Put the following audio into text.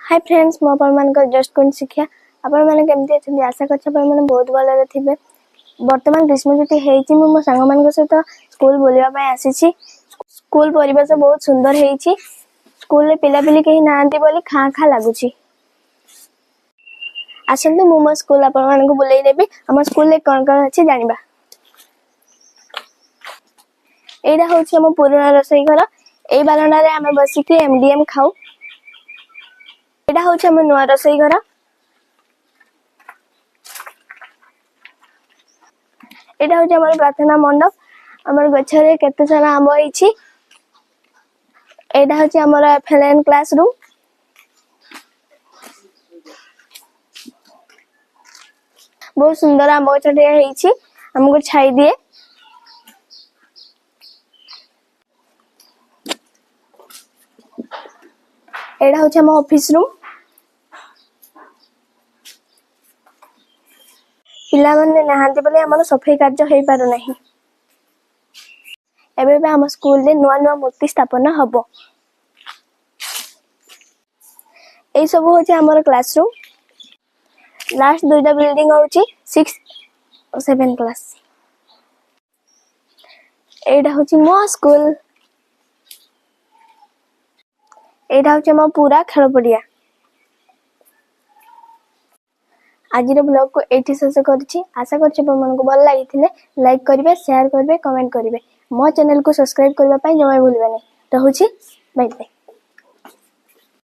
Hi friends मो just queen शिक्षा आपण मैंने केमती अच्छे आशा कर बहुत भल थे। बर्तमान ग्रीष्म छुट्टी होती मो सांग मान सहित स्कूल बुलावाई आसी। स्कूल परिवेश बहुत सुंदर है। स्कूल पिला पिली कहीं ना बोली खाँ खाँ लगुच। आसतु मु मो स्कूल आपण बुलाई नेबी आम स्कूल कौन कौन अच्छे जाना। यहाँ हूँ आम पुराणा रोसई घर। ये बारंडा रे आम बसिक एमडीएम खाऊ। यहाँ हूँ आम नुआ रोसई घर। यहाँ हूँ आम प्रार्थना मंडप। आम गचरे केते सारा आंब होइछि। यहाँ हूँ आम एफएलएन क्लासरूम। बहुत सुंदर आंब गचटे होइछि हमको छाई दिए। यहाँ हूँ आम ऑफिस रूम। पिला माने नहांती बोले हमर सफाई कार्य होई पारो नहीं। एबे आम स्कूल रे नुआ नुआ मूर्ति स्थापन हबो। ए सब होचे हमर क्लासरूम। लास्ट दुईटा बिल्डिंग होची 6 और 7 क्लास। एटा होची मो स्कूल। एटा होची मो पूरा खेल पड़िया। आज ब्लॉग को एठी शेष करछि। आशा करछि आपको भल लगी। लाइक करेंगे, शेयर करेंगे, कमेंट करेंगे। मो चैनल को सब्सक्राइब करने जमा भूलबे नहीं। रहुछि बाय बाय।